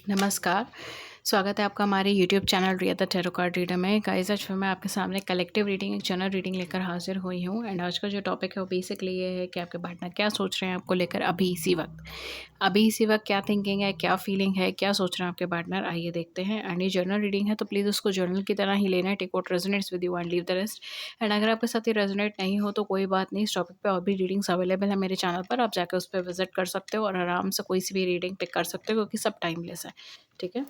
नमस्कार, स्वागत है आपका हमारे YouTube channel Riya the tarot card reader में। गाइस आज फिर मैं आपके सामने कलेक्टिव रीडिंग, एक जनरल रीडिंग लेकर हाजिर हुई हूँ। एंड आज का जो टॉपिक है वो बेसिकली ये है कि आपके पार्टनर क्या सोच रहे हैं आपको लेकर अभी इसी वक्त क्या थिंकिंग है, क्या फीलिंग है, क्या सोच रहे हैं आपके पार्टनर, आइए देखते हैं। एंड ये जर्नल रीडिंग है तो प्लीज़ उसको जर्नल की तरह ही लेना है। Take what resonates with you and leave the rest. And अगर आपके साथ ये रेजोनेट नहीं हो तो कोई बात नहीं, इस टॉपिक पे और भी रीडिंग्स अवेलेबल है मेरे चैनल पर, आप जाकर उस पर विजिट कर सकते हो और आराम से कोई सी भी रीडिंग पिक कर सकते हो क्योंकि सब टाइमलेस है। ठीक है,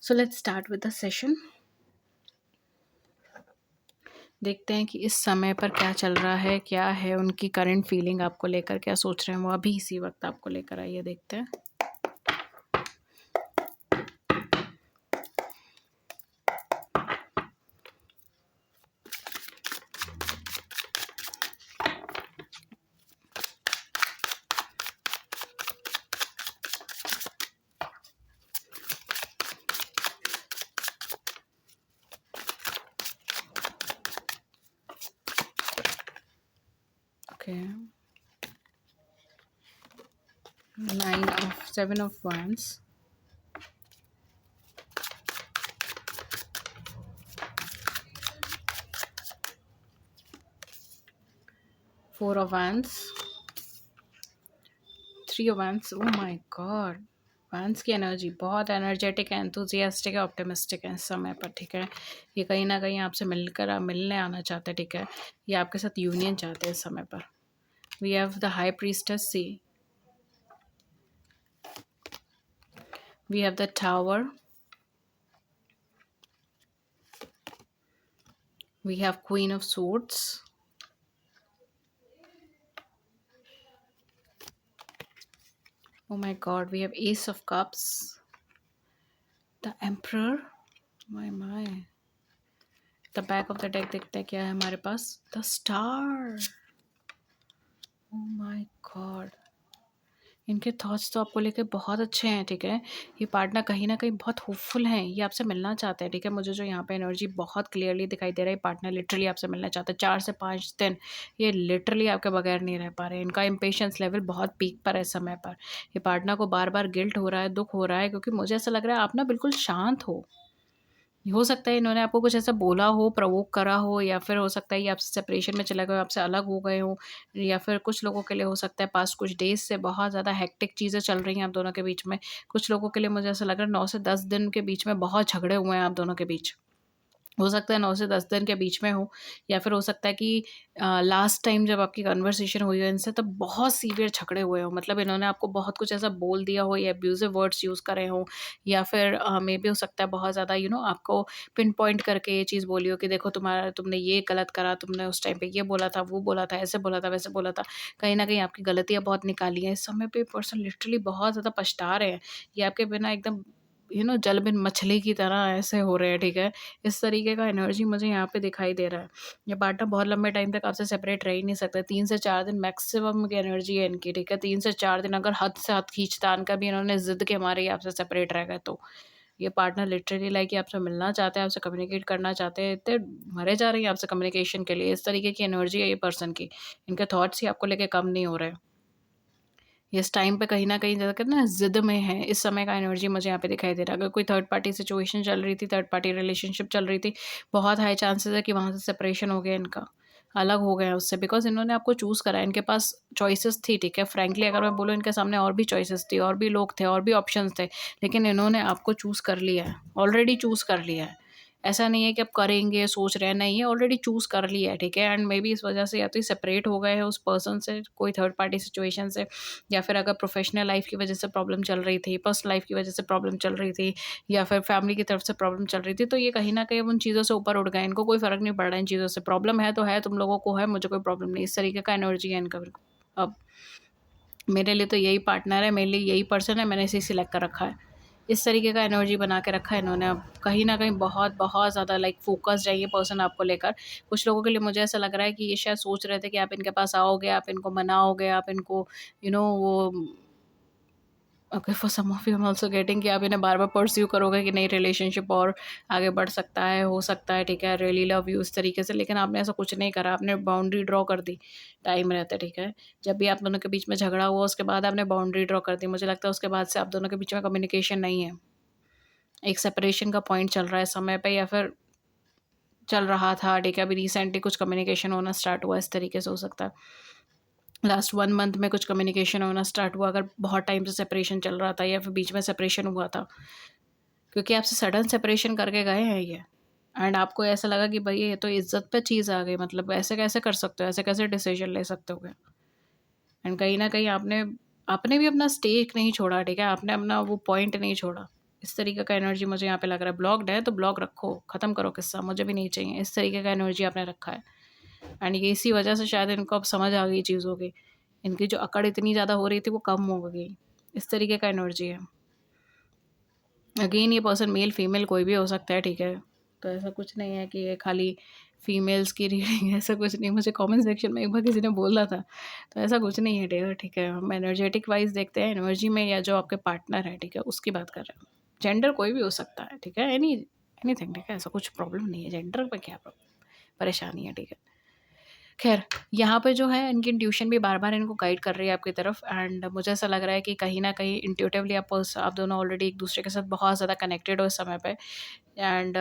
so let's start with the session. देखते हैं कि इस समय पर क्या चल रहा है, क्या है उनकी करंट फीलिंग आपको लेकर, क्या सोच रहे हैं वो अभी इसी वक्त आपको लेकर, आइए देखते हैं। Okay, 7 of Wands, 4 of Wands, 3 of Wands। Oh my God, वांस की एनर्जी बहुत एनर्जेटिक है, एंथुजियास्टिक है, ऑप्टिमिस्टिक है इस समय पर। ठीक है, ये कहीं ना कहीं आपसे मिलने आना चाहते हैं। ठीक है, ये आपके साथ यूनियन चाहते हैं इस समय पर। We have the high priestess see, we have the tower, we have Queen of Swords, oh my god, we have Ace of Cups, the Emperor, my the back of the deck देखते हैं क्या है हमारे पास, the Star, oh my god, इनके thoughts तो आपको लेके बहुत अच्छे हैं। ठीक है, ये पार्टनर कहीं ना कहीं बहुत होपफुल हैं, ये आपसे मिलना चाहते हैं। ठीक है, मुझे जो यहाँ पे एनर्जी बहुत क्लियरली दिखाई दे रहा है, पार्टनर लिटरली आपसे मिलना चाहते हैं। 4 से 5 दिन ये लिटरली आपके बगैर नहीं रह पा रहे हैं। इनका इम्पेशंस लेवल बहुत पीक पर है इस समय पर। ये पार्टनर को बार बार गिल्ट हो रहा है, दुख हो रहा है, क्योंकि मुझे ऐसा लग रहा है आप ना बिल्कुल शांत हो सकता है इन्होंने आपको कुछ ऐसा बोला हो, प्रवोक करा हो, या फिर हो सकता है ये आपसे सेपरेशन में चले गए हो, आपसे अलग हो गए हो, या फिर कुछ लोगों के लिए हो सकता है पास्ट कुछ डेज से बहुत ज़्यादा हेक्टिक चीज़ें चल रही हैं आप दोनों के बीच में। कुछ लोगों के लिए मुझे ऐसा लग रहा है 9 से 10 दिन के बीच में बहुत झगड़े हुए हैं आप दोनों के बीच। हो सकता है 9 से 10 दिन के बीच में हो, या फिर हो सकता है कि लास्ट टाइम जब आपकी कन्वर्सेशन हुई हो इनसे तब बहुत सीवियर झगड़े हुए हो। मतलब इन्होंने आपको बहुत कुछ ऐसा बोल दिया हो या अब्यूज़िव वर्ड्स यूज़ करे हों, या फिर मे बी हो सकता है बहुत ज़्यादा आपको पिन पॉइंट करके ये चीज़ बोली हो कि देखो तुमने ये गलत करा, तुमने उस टाइम पे ये बोला था, वो बोला था, ऐसे बोला था, वैसे बोला था। कहीं न कहीं आपकी गलतियाँ बहुत निकाली हैं। इस समय पे पर्सन लिटरली बहुत ज़्यादा पछता रहे हैं। ये आपके बिना एकदम जल बिन मछली की तरह ऐसे हो रहे हैं। ठीक है, इस तरीके का एनर्जी मुझे यहाँ पे दिखाई दे रहा है। ये पार्टनर बहुत लंबे टाइम तक आपसे सेपरेट रह ही नहीं सकते। 3 से 4 दिन मैक्सिमम की एनर्जी है इनकी। ठीक है, 3 से 4 दिन, अगर हद से हद खींचतान का भी इन्होंने जिद के मारे ही आपसे सेपरेट रह गए तो ये पार्टनर लिटरली लाइक कि आपसे मिलना चाहते हैं, आपसे कम्युनिकेट करना चाहते हैं, इतने मरे जा रहे हैं आपसे कम्युनिकेशन के लिए। इस तरीके की एनर्जी है ये पर्सन की। इनके थॉट्स ही आपको लेके कम नहीं हो रहे। ये इस टाइम पे कहीं न कहीं ज़्यादा कहते हैं ना ज़िद में है, इस समय का एनर्जी मुझे यहाँ पे दिखाई दे रहा है। अगर कोई थर्ड पार्टी सिचुएशन चल रही थी, थर्ड पार्टी रिलेशनशिप चल रही थी, बहुत हाई चांसेस है कि वहाँ से सेपरेशन हो गया इनका, अलग हो गए हैं उससे, बिकॉज़ इन्होंने आपको चूज़ करा है। इनके पास चॉइसेस थी। ठीक है, फ्रैंकली अगर मैं बोलूँ इनके सामने और भी चॉइसेस थी, और भी लोग थे, और भी ऑप्शंस थे, लेकिन इन्होंने आपको चूज़ कर लिया है, ऑलरेडी चूज़ कर लिया है। ऐसा नहीं है कि अब करेंगे, सोच रहे हैं, नहीं, ये ऑलरेडी चूज़ कर लिया है। ठीक है, एंड मे बी इस वजह से या तो ये सेपरेट हो गए हैं उस पर्सन से, कोई थर्ड पार्टी सिचुएशन से, या फिर अगर प्रोफेशनल लाइफ की वजह से प्रॉब्लम चल रही थी, पर्सनल लाइफ की वजह से प्रॉब्लम चल रही थी, या फिर फैमिली की तरफ से प्रॉब्लम चल रही थी, तो ये कहीं न कहीं उन चीज़ों से ऊपर उठ गए। इनको कोई फ़र्क नहीं पड़ रहा है इन चीज़ों से। प्रॉब्लम है तो है, तुम लोगों को है, मुझे कोई प्रॉब्लम नहीं। इस तरीके का एनर्जी है इनका बिल्कुल। अब मेरे लिए तो यही पार्टनर है, मेरे लिए यही पर्सन है, मैंने इसे सिलेक्ट कर रखा है। इस तरीके का एनर्जी बना के रखा है इन्होंने। अब कहीं न कहीं बहुत बहुत ज़्यादा लाइक फ़ोकस्ड है ये पर्सन आपको लेकर। कुछ लोगों के लिए मुझे ऐसा लग रहा है कि ये शायद सोच रहे थे कि आप इनके पास आओगे, आप इनको मनाओगे, आप इनको वो okay, for some of you I am also getting कि आप इन्हें बार-बार परस्यू करोगे कि नहीं, रिलेशनशिप और आगे बढ़ सकता है, हो सकता है। ठीक है, आई रियली लव यू, इस तरीके से। लेकिन आपने ऐसा कुछ नहीं करा, आपने बाउंड्री ड्रॉ कर दी टाइम रहते। ठीक है, जब भी आप दोनों के बीच में झगड़ा हुआ उसके बाद आपने बाउंड्री ड्रॉ कर दी। मुझे लगता है उसके बाद से आप दोनों के बीच में कम्युनिकेशन नहीं है। एक सेपरेशन का पॉइंट चल रहा है समय पे, या फिर चल रहा था, ठीक है, अभी रिसेंटली कुछ कम्युनिकेशन होना स्टार्ट हुआ, इस तरीके से हो सकता है। लास्ट 1 मंथ में कुछ कम्युनिकेशन होना स्टार्ट हुआ, अगर बहुत टाइम से सेपरेशन चल रहा था या फिर बीच में सेपरेशन हुआ था, क्योंकि आपसे सडन सेपरेशन करके गए हैं ये, एंड आपको ऐसा लगा कि भाई ये तो इज्जत पे चीज़ आ गई, मतलब ऐसे कैसे कर सकते हो, ऐसे कैसे डिसीजन ले सकते हो क्या? एंड कहीं न कहीं आपने आपने भी अपना स्टेक नहीं छोड़ा, ठीक है? आपने अपना वो पॉइंट नहीं छोड़ा। इस तरीके का एनर्जी मुझे यहाँ पे लग रहा है। ब्लॉक्ड है तो ब्लॉक रखो, ख़त्म करो किस्सा, मुझे भी नहीं चाहिए। इस तरीके का एनर्जी आपने रखा है, एंड ये इसी वजह से शायद इनको अब समझ आ गई चीज़ों की। इनकी जो अकड़ इतनी ज़्यादा हो रही थी वो कम हो गई। इस तरीके का एनर्जी है। अगेन ये पर्सन मेल फीमेल कोई भी हो सकता है, ठीक है? तो ऐसा कुछ नहीं है कि ये खाली फीमेल्स की रीडिंग है, ऐसा कुछ नहीं। मुझे कमेंट सेक्शन में एक बार किसी ने बोला था, तो ऐसा कुछ नहीं है डियर, ठीक है? हम एनर्जेटिक वाइज़ देखते हैं, एनर्जी में, या जो आपके पार्टनर है, ठीक है? उसकी बात कर रहे हैं। जेंडर कोई भी हो सकता है, ठीक है? एनीथिंग, ठीक है? ऐसा कुछ प्रॉब्लम नहीं है, जेंडर में क्या परेशानी है, ठीक है? ख़ैर, यहाँ पे जो है इनकी इंट्यूशन भी बार-बार इनको गाइड कर रही है आपकी तरफ, एंड मुझे ऐसा लग रहा है कि कहीं न कहीं इंट्यूटिवली आप दोनों ऑलरेडी एक-दूसरे के साथ बहुत ज़्यादा कनेक्टेड हो इस समय पे, and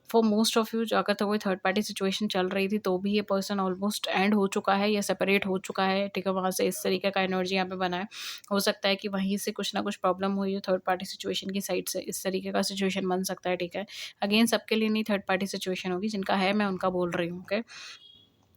for most of you, जो अगर तो कोई थर्ड पार्टी सिचुएशन चल रही थी, तो भी ये पर्सन ऑलमोस्ट एंड हो चुका है या सेपरेट हो चुका है, ठीक है? वहाँ से इस तरीके का एनर्जी यहाँ पे बना है। हो सकता है कि वहीं से कुछ ना कुछ प्रॉब्लम हुई हो थर्ड पार्टी सिचुएशन की साइड से, इस तरीके का सिचुएशन बन सकता है, ठीक है? अगेन सबके लिए नहीं थर्ड पार्टी सिचुएशन होगी, जिनका है मैं उनका बोल रही हूँ, ओके?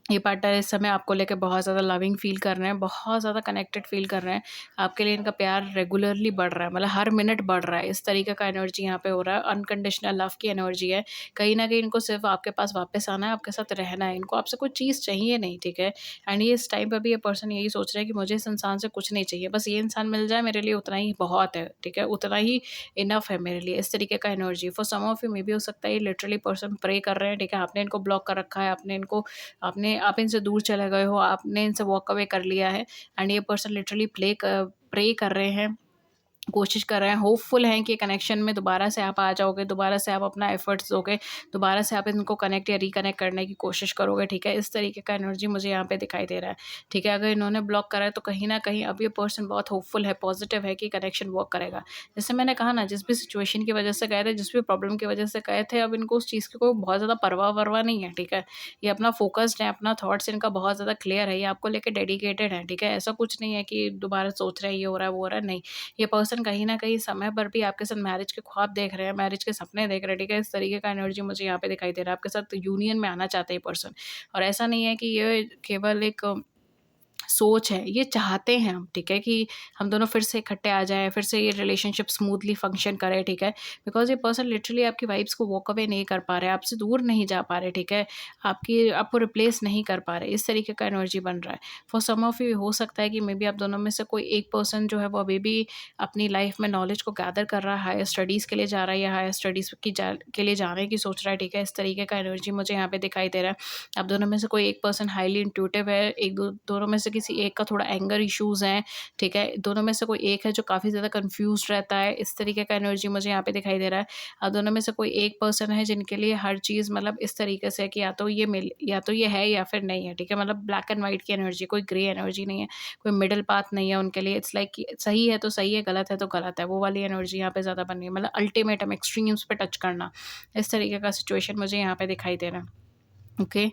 ये पार्टनर इस समय आपको लेके बहुत ज़्यादा लविंग फ़ील कर रहे हैं, बहुत ज़्यादा कनेक्टेड फ़ील कर रहे हैं। आपके लिए इनका प्यार रेगुलरली बढ़ रहा है, मतलब हर मिनट बढ़ रहा है। इस तरीके का एनर्जी यहाँ पे हो रहा है, अनकंडीशनल लव की एनर्जी है। कहीं न कहीं इनको सिर्फ़ आपके पास वापस आना है, आपके साथ रहना है। इनको आपसे कोई चीज़ चाहिए नहीं, ठीक है? एंड ये इस टाइम पे भी ये पर्सन यही सोच रहा है कि मुझे इस इंसान से कुछ नहीं चाहिए, बस ये इंसान मिल जाए मेरे लिए उतना ही बहुत है, ठीक है? उतना ही इनफ है मेरे लिए, इस तरीके का energy. For some of you maybe हो सकता है ये लिटरली पर्सन प्रे कर रहे हैं, ठीक है? आपने इनको ब्लॉक कर रखा है, आप इनसे दूर चले गए हो, आपने इनसे वॉक अवे कर लिया है, एंड ये पर्सन लिटरली प्रे कर रहे हैं, कोशिश कर रहे हैं, होपफुल हैं कि कनेक्शन में दोबारा से आप आ जाओगे, दोबारा से आप अपना एफर्ट्स दोगे, दोबारा से आप इनको कनेक्ट या रिकनेक्ट करने की कोशिश करोगे, ठीक है? इस तरीके का एनर्जी मुझे यहाँ पे दिखाई दे रहा है, ठीक है? अगर इन्होंने ब्लॉक करा है तो कहीं न कहीं अब ये पर्सन बहुत होपफुल है, पॉजिटिव है कि कनेक्शन वर्क करेगा। जैसे मैंने कहा ना, जिस भी सिचुएशन की वजह से गए थे, जिस भी प्रॉब्लम की वजह से गए थे, अब इनको उस चीज़ की कोई बहुत ज़्यादा परवाह-वरवाह नहीं है, ठीक है? ये अपना फ़ोकस्ड है, अपना थॉट्स इनका बहुत ज़्यादा क्लियर है, ये आपको लेके डेडिकेटेड है, ठीक है? ऐसा कुछ नहीं है कि दोबारा सोच रहे हैं, ये हो रहा है, वो हो रहा है, नहीं। ये पर्सन कहीं न कहीं समय पर भी आपके साथ मैरिज के ख्वाब देख रहे हैं, मैरिज के सपने देख रहे हैं, ठीक है? इस तरीके का एनर्जी मुझे यहाँ पे दिखाई दे रहा है। आपके साथ यूनियन में आना चाहते हैं ये पर्सन, और ऐसा नहीं है कि ये केवल एक सोच है, ये चाहते हैं हम, ठीक है? कि हम दोनों फिर से इकट्ठे आ जाएँ, फिर से ये रिलेशनशिप स्मूथली फंक्शन करे, ठीक है? बिकॉज़ ये पर्सन लिटरली आपकी वाइब्स को वॉक अवे नहीं कर पा रहे, आपसे दूर नहीं जा पा रहे, ठीक है? आपको रिप्लेस नहीं कर पा रहे, इस तरीके का एनर्जी बन रहा है। फॉर सम ऑफ यू हो सकता है कि मेबी आप दोनों में से कोई एक पर्सन जो है वो अभी भी अपनी लाइफ़ में नॉलेज को गैदर कर रहा है, हायर स्टडीज़ के लिए जा रहा है, या हायर स्टडीज़ के लिए जाने की सोच रहा है, ठीक है? इस तरीके का एनर्जी मुझे यहाँ पे दिखाई दे रहा है। आप दोनों में से कोई एक पर्सन हाईली इंट्यूटिव है, दोनों में से किसी एक का थोड़ा एंगर इश्यूज़ हैं, ठीक है? दोनों में से कोई एक है जो काफ़ी ज़्यादा कन्फ्यूज़्ड रहता है, इस तरीके का एनर्जी मुझे यहाँ पे दिखाई दे रहा है। दोनों में से कोई एक पर्सन है जिनके लिए हर चीज़ मतलब इस तरीके से है कि या तो ये है या फिर नहीं है, ठीक है? मतलब ब्लैक एंड व्हाइट की एनर्जी, कोई ग्रे एनर्जी नहीं है, कोई मिडल पाथ नहीं है उनके लिए। इट्स लाइक कि सही है तो सही है, गलत है तो गलत है, वो वाली एनर्जी यहाँ पे ज़्यादा बन रही है। मतलब अल्टीमेटम एक्सट्रीम्स पे टच करना, इस तरीके का सिचुएशन मुझे यहाँ पे दिखाई दे रहा है। ओके।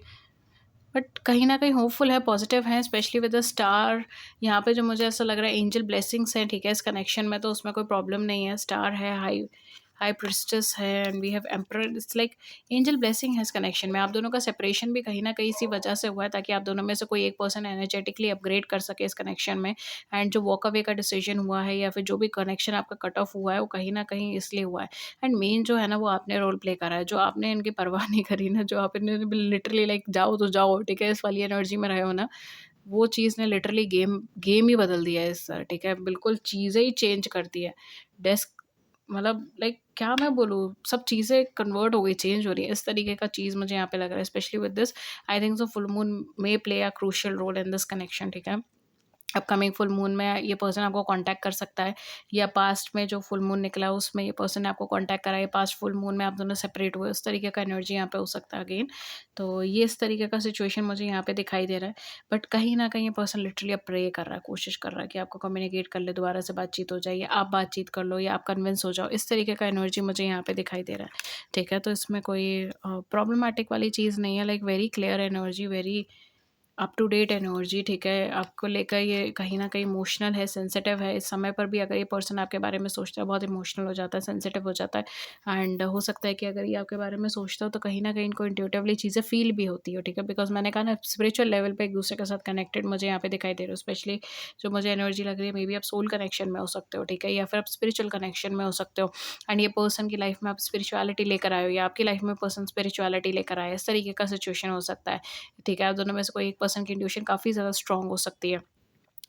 बट कहीं न कहीं होपफुल है, पॉज़िटिव है, स्पेशली विद द स्टार। यहाँ पे जो मुझे ऐसा लग रहा है एंजल ब्लेसिंग्स हैं, ठीक है? इस कनेक्शन में तो उसमें कोई प्रॉब्लम नहीं है। स्टार है, हाई हाई प्रीस्टेस है, and we have emperor. It's like angel blessing है इस कनेक्शन में। आप दोनों का सेपरेशन भी कहीं न कहीं इसी वजह से हुआ है, ताकि आप दोनों में से कोई एक पर्सन एनर्जेटिकली अपग्रेड कर सके इस कनेक्शन में। एंड जो वॉक अवे का डिसीजन हुआ है, या फिर जो भी कनेक्शन आपका कट ऑफ हुआ है, वो कहीं न कहीं इसलिए हुआ है। एंड मेन जो है ना, वो आपने रोल प्ले करा है, जो आपने इनकी परवाह नहीं करी ना, जो आपने लिटरली लाइक जाओ तो जाओ, ठीक है? इस वाली एनर्जी में रहे हो ना, वो चीज़ ने लिटरली गेम गेम ही बदल दिया है इस ठीक है? बिल्कुल चीज़ें ही चेंज कर दी है। डेस्क मतलब लाइक क्या मैं बोलूँ, सब चीज़ें कन्वर्ट हो गई, चेंज हो रही है। इस तरीके का चीज़ मुझे यहाँ पे लग रहा है, specially with this. I think so full moon may play a crucial role in this connection, ठीक है? अपकमिंग फुल मून में ये पर्सन आपको कांटेक्ट कर सकता है, या पास्ट में जो फुल मून निकला उसमें ये पर्सन ने आपको कांटेक्ट करा है, पास्ट फुल मून में आप दोनों सेपरेट हुए, उस तरीके का एनर्जी यहाँ पे हो सकता है अगेन। तो ये इस तरीके का सिचुएशन मुझे यहाँ पे दिखाई दे रहा है। बट कहीं ना कहीं ये पर्सन लिटरली अब प्रे कर रहा है, कोशिश कर रहा है कि आपको कम्युनिकेट कर ले, दोबारा से बातचीत हो जाए, या आप बातचीत कर लो, या आप कन्विंस हो जाओ, इस तरीके का एनर्जी मुझे यहाँ पे दिखाई दे रहा है। ठीक है, तो इसमें कोई प्रॉब्लमेटिक वाली चीज़ नहीं है, like very clear energy, very up to date energy. ठीक है, आपको लेकर ये कहीं न कहीं इमोशनल है, सेंसिटिव है। इस समय पर भी अगर ये पर्सन आपके बारे में सोचता है, बहुत इमोशनल हो जाता है, सेंसिटिव हो जाता है, एंड हो सकता है कि अगर ये आपके बारे में सोचता हो तो कहीं न कहीं इनको इंट्यूटिवली चीज़ें फ़ील भी होती हो। ठीक है, बिकॉज़ मैंने कहा ना, स्पिरिचुअल लेवल पे एक-दूसरे के साथ कनेक्टेड मुझे यहाँ पे दिखाई दे रहे हो। स्पेशली जो मुझे एनर्जी लग रही है, मे बी आप सोल कनेक्शन में हो सकते हो, ठीक है? या फिर आप स्पिरिचुअल कनेक्शन में हो सकते हो, एंड ये पर्सन की लाइफ़ में आप स्पिरिचुअलिटी लेकर आए हो, या आपकी लाइफ़ में पर्सन स्पिरिचुअलिटी लेकर आया है। इस तरीके का सिचुएशन हो सकता है। ठीक है, आप दोनों में से कोई एक पर्सन की इंट्यूशन काफ़ी ज़्यादा स्ट्रॉन्ग हो सकती है।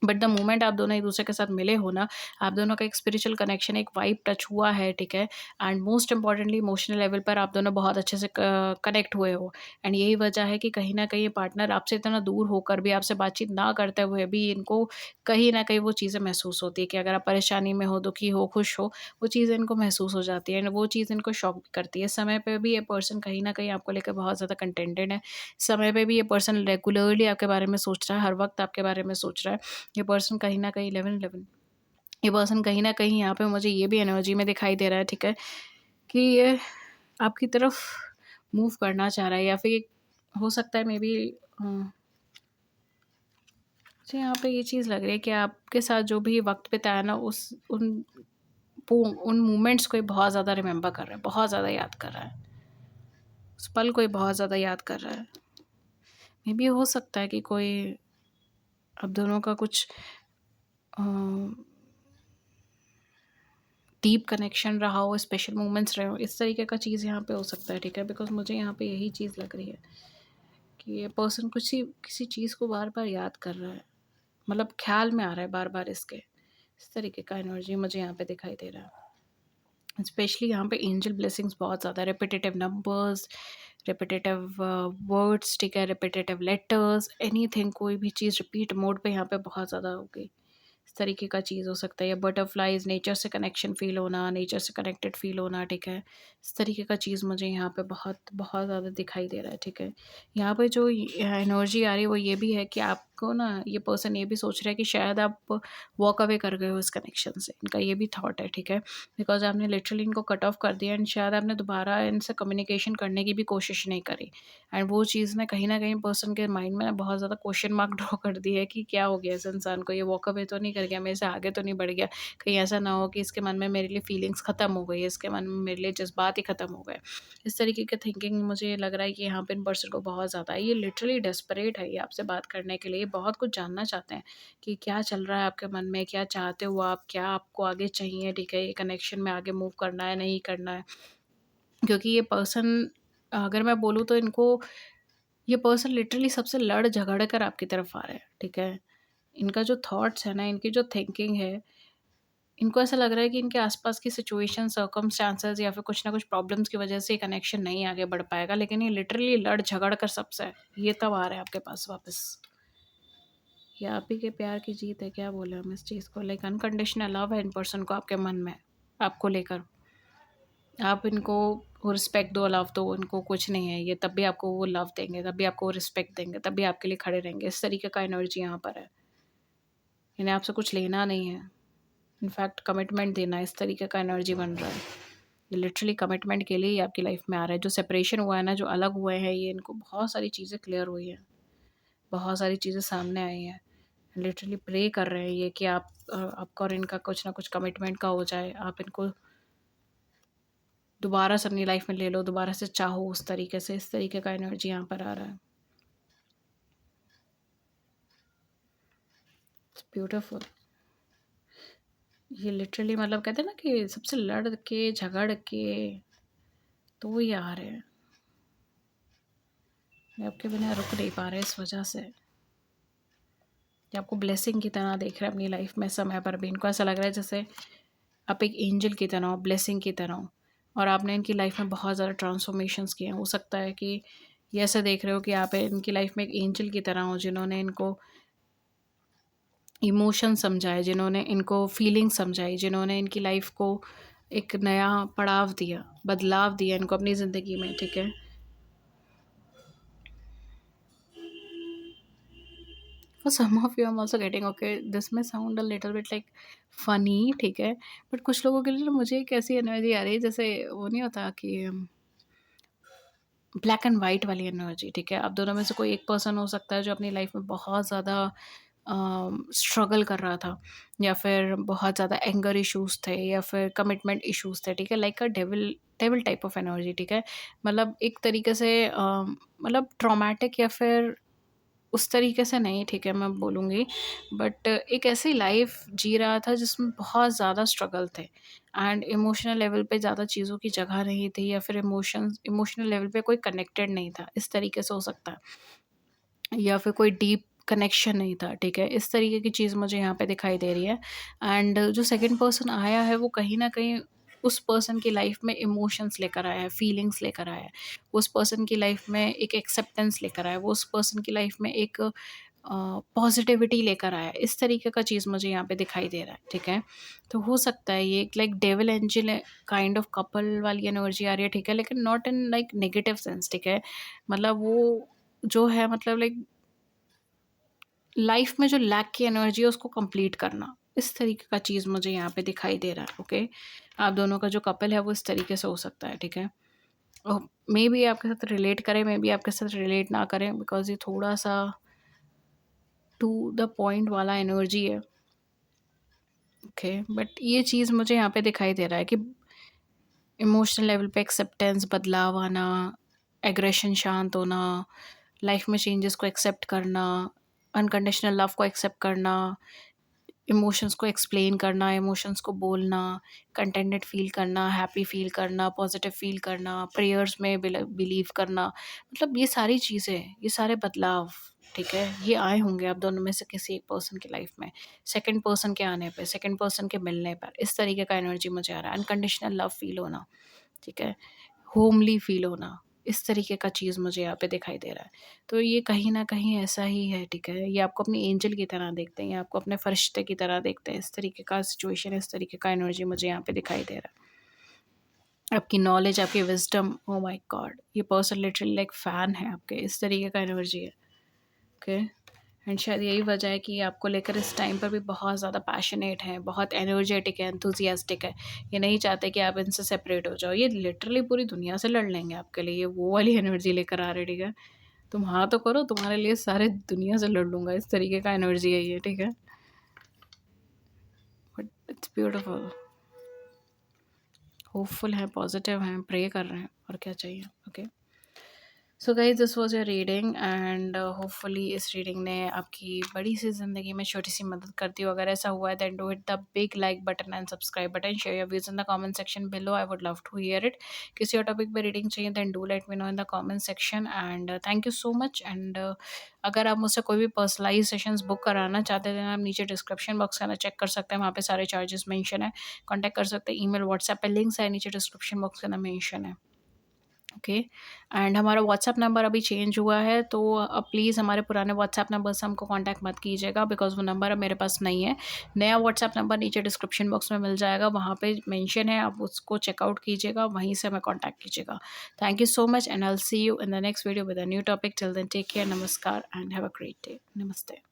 बट द मोमेंट आप दोनों एक-दूसरे के साथ मिले हो ना, आप दोनों का एक स्पिरिचुअल कनेक्शन, एक वाइब टच हुआ है, ठीक है? And most importantly emotional level पर आप दोनों बहुत अच्छे से क कनेक्ट हुए हो, एंड यही वजह है कि कहीं न कहीं ये पार्टनर आपसे इतना दूर होकर भी, आपसे बातचीत ना करते हुए भी, इनको कहीं न कहीं वो चीज़ें महसूस होती है कि अगर आप परेशानी में हो, दुखी हो, खुश हो, वो चीज़ें इनको महसूस हो जाती है, एंड वो चीज़ इनको शॉक भी करती है। इस समय पे भी ये पर्सन कहीं न कहीं आपको लेकर बहुत ज़्यादा कंटेंटेड है। समय पे भी ये पर्सन रेगुलरली आपके बारे में सोच रहा है, हर वक़्त आपके बारे में सोच रहा है। ये पर्सन कहीं न कहीं 11-11 ये पर्सन कहीं न कहीं यहाँ पे मुझे ये भी एनर्जी में दिखाई दे रहा है, ठीक है? कि ये आपकी तरफ मूव करना चाह रहा है, या फिर हो सकता है मे बी मुझे यहाँ पे ये चीज़ लग रही है कि आपके साथ जो भी वक़्त बिताया ना, उन मोमेंट्स को ये बहुत ज़्यादा रिमेंबर कर रहा है, बहुत ज़्यादा याद कर रहा है। उस पल को ये बहुत ज़्यादा याद कर रहा है। मे बी हो सकता है कि कोई आप दोनों का कुछ अ डीप कनेक्शन रहा हो, स्पेशल मोमेंट्स रहे हो, इस तरीके का चीज़ यहाँ पे हो सकता है, ठीक है? बिकॉज़ मुझे यहाँ पे यही चीज़ लग रही है कि ये पर्सन किसी चीज़ को बार-बार याद कर रहा है, मतलब ख़्याल में आ रहा है बार-बार इसके। इस तरीके का एनर्जी मुझे यहाँ पे दिखाई दे रहा है। स्पेशली यहाँ पे एंजल ब्लेसिंग्स बहुत ज़्यादा, रिपिटेटिव नंबर्स, रिपिटेटिव वर्ड्स, ठीक है? रिपिटेटिव लेटर्स, एनीथिंग, कोई भी चीज़ रिपीट मोड पे यहाँ पे बहुत ज़्यादा होगी। इस तरीके का चीज़ हो सकता है, या बटरफ्लाइज़, नेचर से कनेक्शन फ़ील होना, नेचर से कनेक्टेड फ़ील होना, ठीक है? इस तरीके का चीज़ मुझे यहाँ पे बहुत बहुत ज़्यादा दिखाई दे रहा है, ठीक है? यहाँ पे जो एनर्जी आ रही है वो ये भी है कि आपको ना, ये पर्सन ये भी सोच रहा है कि शायद आप वॉक अवे कर गए हो इस कनेक्शन से। इनका ये भी थॉट है, ठीक है? बिकॉज़ आपने लिटरली इनको कट ऑफ कर दिया, एंड शायद आपने दोबारा इनसे कम्युनिकेशन करने की भी कोशिश नहीं करी, एंड वो चीज़ ना कहीं न कहीं पर्सन के माइंड में ना बहुत ज़्यादा क्वेश्चन मार्क ड्रॉ कर दी है कि क्या हो गया इस इंसान को, ये वॉक अवे तो नहीं कर गया, मेरे से आगे तो नहीं बढ़ गया, कहीं ऐसा ना हो कि इसके मन में मेरे लिए फीलिंग्स ख़त्म हो गई है, इसके मन में मेरे लिए जज़्बात ही ख़त्म हो गए। इस तरीके की थिंकिंग मुझे लग रहा है कि यहाँ पे इन पर्सन को बहुत ज़्यादा है। ये लिटरली डेस्परेट है, ये आपसे बात करने के लिए, ये बहुत कुछ जानना चाहते हैं कि क्या चल रहा है आपके मन में, क्या चाहते हो आप, क्या आपको आगे चाहिए, ठीक है? ये कनेक्शन में आगे मूव करना है, नहीं करना है? क्योंकि ये पर्सन, अगर मैं बोलूँ तो इनको, ये पर्सन लिटरली सबसे लड़ झगड़ कर आपकी तरफ आ रहा है, ठीक है? इनका जो थॉट्स है ना, इनकी जो थिंकिंग है, इनको ऐसा लग रहा है कि इनके आसपास की सिचुएशन, सर्कमस्टांसेस, या फिर कुछ ना कुछ प्रॉब्लम्स की वजह से ये कनेक्शन नहीं आगे बढ़ पाएगा, लेकिन ये लिटरली लड़ झगड़ कर सबसे है, ये तब आ रहा है आपके पास वापस। ये आप ही के प्यार की जीत है, क्या बोले हम इस चीज़ को, लाइक अनकंडीशनल लव है इन पर्सन को आपके मन में, आपको लेकर। आप इनको वो रिस्पेक्ट दो, लव दो, इनको कुछ नहीं है, ये तब भी आपको वो लव देंगे, तब भी आपको वो रिस्पेक्ट देंगे, तब भी आपके लिए खड़े रहेंगे। इस तरीके का एनर्जी यहाँ पर है। इन्हें आपसे कुछ लेना नहीं है, इनफैक्ट कमिटमेंट देना है, इस तरीके का एनर्जी बन रहा है। ये लिटरली कमिटमेंट के लिए ही आपकी लाइफ में आ रहा है। जो सेपरेशन हुआ है ना, जो अलग हुए हैं, ये इनको बहुत सारी चीज़ें क्लियर हुई हैं, बहुत सारी चीज़ें सामने आई हैं। लिटरली प्रे कर रहे हैं ये कि आपका और इनका कुछ ना कुछ कमिटमेंट का हो जाए। आप इनको दोबारा से अपनी लाइफ में ले लो, दोबारा से चाहो उस तरीके से, इस तरीके का एनर्जी यहाँ पर आ रहा है। It's beautiful. ये लिटरली मतलब कहते हैं ना कि सबसे लड़ के, झगड़ के तो ये आ रहे हैं। ये आपके बिना रुक नहीं पा रहे इस वजह से। ये आपको ब्लेसिंग की तरह देख रहे हैं अपनी लाइफ में, समय पर भी। इनको ऐसा लग रहा है जैसे आप एक एंजल की तरह हो, ब्लेसिंग की तरह हो, और आपने इनकी लाइफ में बहुत ज़्यादा ट्रांसफॉर्मेशंस किए हैं। हो सकता है कि ये ऐसा देख रहे हो कि आप इनकी लाइफ में एक एंजल की तरह हो, जिन्होंने इनको इमोशन समझाए, जिन्होंने इनको फीलिंग समझाई, जिन्होंने इनकी लाइफ को एक नया पड़ाव दिया, बदलाव दिया इनको अपनी ज़िंदगी में, ठीक है। For some of you I'm also getting, okay, this may sound a little bit like funny, ठीक है, बट कुछ लोगों के लिए ना मुझे एक ऐसी एनर्जी आ रही है जैसे वो नहीं होता कि ब्लैक एंड वाइट वाली एनर्जी, ठीक है। आप दोनों में से कोई एक पर्सन हो सकता है जो अपनी लाइफ में बहुत ज़्यादा स्ट्रगल कर रहा था, या फिर बहुत ज़्यादा एंगर इश्यूज थे, या फिर कमिटमेंट इश्यूज थे, ठीक है, like a devil devil type of energy, ठीक है। मतलब एक तरीके से मतलब ट्रॉमेटिक या फिर उस तरीके से नहीं, ठीक है, मैं बोलूँगी, बट एक ऐसी लाइफ जी रहा था जिसमें बहुत ज़्यादा स्ट्रगल थे, एंड इमोशनल लेवल पे ज़्यादा चीज़ों की जगह नहीं थी, या फिर इमोशनल लेवल पे कोई कनेक्टेड नहीं था, इस तरीके से हो सकता है, या फिर कोई डीप कनेक्शन नहीं था, ठीक है। इस तरीके की चीज़ मुझे यहाँ पे दिखाई दे रही है। एंड जो सेकंड पर्सन आया है वो कहीं न कहीं उस पर्सन की लाइफ में इमोशंस लेकर आया है, फीलिंग्स लेकर आया है। उस पर्सन की लाइफ में एक एक्सेप्टेंस लेकर आया है, वो उस पर्सन की लाइफ में एक पॉजिटिविटी लेकर आया है। इस तरीके का चीज़ मुझे यहाँ पे दिखाई दे रहा है, ठीक है। तो हो सकता है ये एक like devil angel kind of couple वाली एनर्जी आ रही है, ठीक है, लेकिन not in like negative sense, ठीक है। मतलब वो जो है, मतलब लाइक लाइफ में जो लैक की एनर्जी है उसको कंप्लीट करना, इस तरीके का चीज़ मुझे यहाँ पे दिखाई दे रहा है, ओके। आप दोनों का जो कपल है वो इस तरीके से हो सकता है, ठीक है। मे बी आपके साथ रिलेट करें, मे बी आपके साथ रिलेट ना करें, बिकॉज ये थोड़ा सा टू द पॉइंट वाला एनर्जी है, ओके। बट ये चीज़ मुझे यहाँ पे दिखाई दे रहा है कि इमोशनल लेवल पे एक्सेप्टेंस, बदलाव आना, एग्रेशन शांत होना, लाइफ में चेंजेस को एक्सेप्ट करना, अनकंडीशनल लव को एक्सेप्ट करना, इमोशंस को एक्सप्लेन करना, इमोशंस को बोलना, कंटेंटेड फ़ील करना, हैप्पी फ़ील करना, पॉज़िटिव फ़ील करना, प्रेयर्स में बिलीव करना, मतलब ये सारी चीज़ें, ये सारे बदलाव, ठीक है, ये आए होंगे आप दोनों में से किसी एक पर्सन की लाइफ में, सेकंड पर्सन के आने पे, सेकंड पर्सन के मिलने पर, इस तरीके का एनर्जी मुझे आ रहा है। अनकंडीशनल लव फ़ील होना, ठीक है, होमली फ़ील होना, इस तरीके का चीज़ मुझे यहाँ पे दिखाई दे रहा है। तो ये कहीं न कहीं ऐसा ही है, ठीक है? ये आपको अपनी एंजल की तरह देखते हैं, ये आपको अपने फरिश्ते की तरह देखते हैं, इस तरीके का सिचुएशन, इस तरीके का एनर्जी मुझे यहाँ पे दिखाई दे रहा है। आपकी नॉलेज, आपकी विज़डम, ओह माय गॉड! ये पर्सन लिटरली लाइक फ़ैन है आपके, इस तरीके का एनर्जी है, ओके? एंड शायद यही वजह है कि ये आपको लेकर इस टाइम पर भी बहुत ज़्यादा पैशनेट हैं, बहुत एनर्जेटिक है, एंथुसियास्टिक है। ये नहीं चाहते कि आप इनसे सेपरेट हो जाओ। ये लिटरली पूरी दुनिया से लड़ लेंगे आपके लिए, ये वो वाली एनर्जी लेकर आ रहे हैं, ठीक है? तुम हाँ तो करो, तुम्हारे लिए सारे दुनिया से लड़ लूँगा, इस तरीके का एनर्जी है ये, ठीक है? बट इट्स ब्यूटीफुल, होपफुल हैं, पॉजिटिव हैं, प्रे कर रहे हैं, और क्या चाहिए, okay? So guys, this was your reading, and hopefully इस रीडिंग ने आपकी बड़ी सी ज़िंदगी में छोटी सी मदद करती हो। अगर ऐसा हुआ है then do hit the big like button and subscribe button, share your views in the comment section below, I would love to hear it. किसी और टॉपिक पर रीडिंग चाहिए then do let me know in the comment section, and thank you so much. And अगर आप मुझसे कोई भी personalise sessions book कराना चाहते हैं, आप नीचे डिस्क्रिप्शन बॉक्स का चेक कर सकते हैं, वहाँ पे सारे चार्जेस मेंशन है, कॉन्टैक्ट कर सकते हैं, ईमेल व्हाट्सएप पे लिंक्स है नीचे डिस्क्रिप्शन बॉक्स के अंदर मेंशन है, ओके। एंड हमारा व्हाट्सएप नंबर अभी चेंज हुआ है, तो अब प्लीज़ हमारे पुराने व्हाट्सएप नंबर से हमको कांटेक्ट मत कीजिएगा, बिकॉज़ वो नंबर अब मेरे पास नहीं है। नया व्हाट्सएप नंबर नीचे डिस्क्रिप्शन बॉक्स में मिल जाएगा, वहाँ पे मेंशन है, आप उसको चेकआउट कीजिएगा, वहीं से हमें कांटेक्ट कीजिएगा। Thank you so much, and I will see you in the next video with a new topic. Till then take care, नमस्कार, and have a great day. नमस्ते।